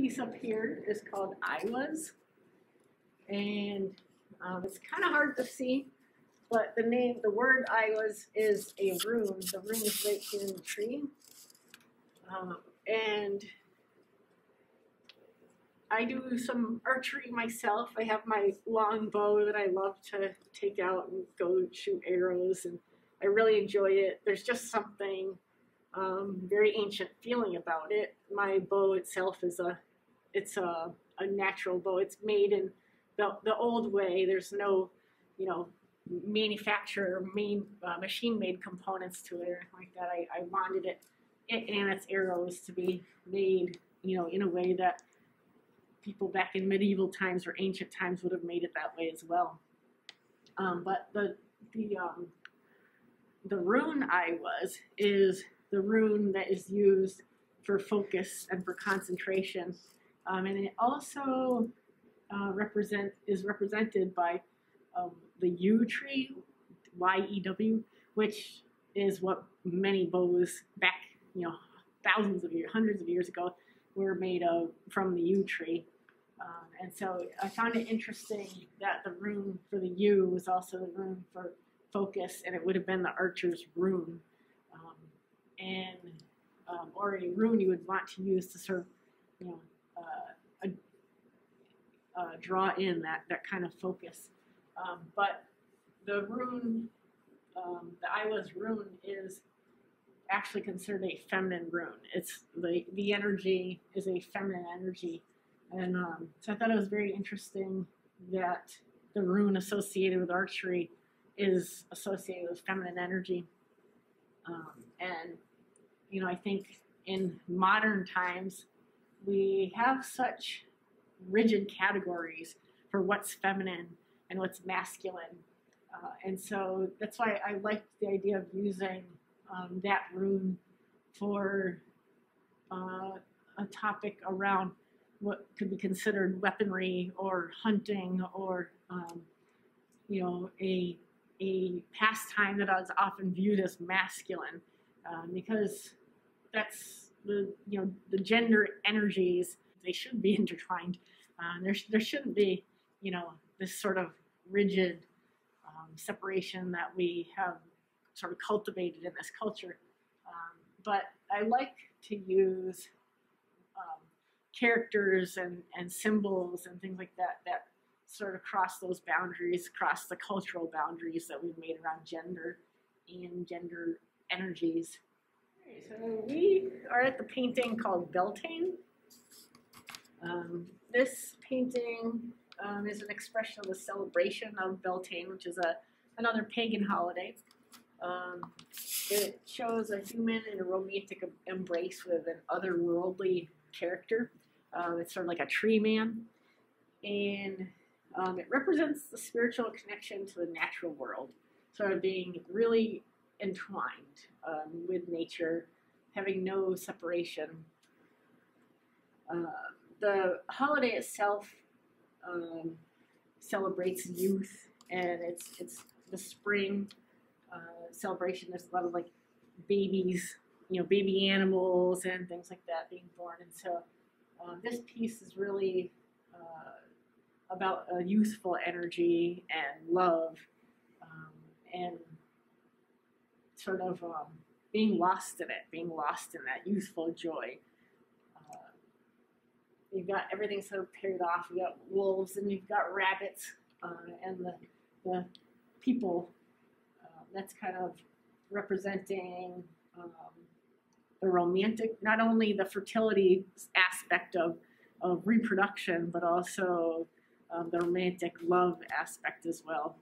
piece up here is called I Was, and it's kind of hard to see, but the word I Was is a rune. The rune is right here in the tree, and I do some archery myself. I have my long bow that I love to take out and go shoot arrows, and I really enjoy it. There's just something very ancient feeling about it. My bow itself is a natural bow. It's made in the old way. There's no, manufacturer, machine-made components to it or anything like that. I wanted it and its arrows to be made, in a way that people back in medieval times or ancient times would have made it that way as well. But the rune I Was is the rune that is used for focus and for concentration, and it also is represented by the yew tree, Y-E-W, which is what many bows back, thousands of years, hundreds of years ago, were made from the yew tree. And so I found it interesting that the rune for the yew was also the rune for focus, and it would have been the archer's rune, or a rune you would want to use to sort of, draw in that kind of focus. But the rune, the I Was rune, is actually considered a feminine rune. It's the energy is a feminine energy. And so I thought it was very interesting that the rune associated with archery is associated with feminine energy. And, I think in modern times, we have such rigid categories for what's feminine and what's masculine. And so that's why I liked the idea of using that rune for a topic around what could be considered weaponry or hunting or, a pastime that is often viewed as masculine, because that's the gender energies. They should be intertwined. There shouldn't be, this sort of rigid separation that we have sort of cultivated in this culture. But I like to use characters and symbols and things like that sort of cross those boundaries, cross the cultural boundaries that we've made around gender and gender energies. Okay, so we are at the painting called Beltane. This painting is an expression of the celebration of Beltane, which is another pagan holiday. It shows a human in a romantic embrace with an otherworldly character. It's sort of like a tree man, and it represents the spiritual connection to the natural world, sort of being really entwined with nature, having no separation. The holiday itself celebrates youth, and it's the spring celebration. There's a lot of babies, baby animals and things like that being born, and so this piece is really about a youthful energy and love, and sort of being lost in it, being lost in that youthful joy. You've got everything sort of paired off. You've got wolves and you've got rabbits, and the people. That's kind of representing the romantic, not only the fertility aspect of reproduction, but also the romantic love aspect as well.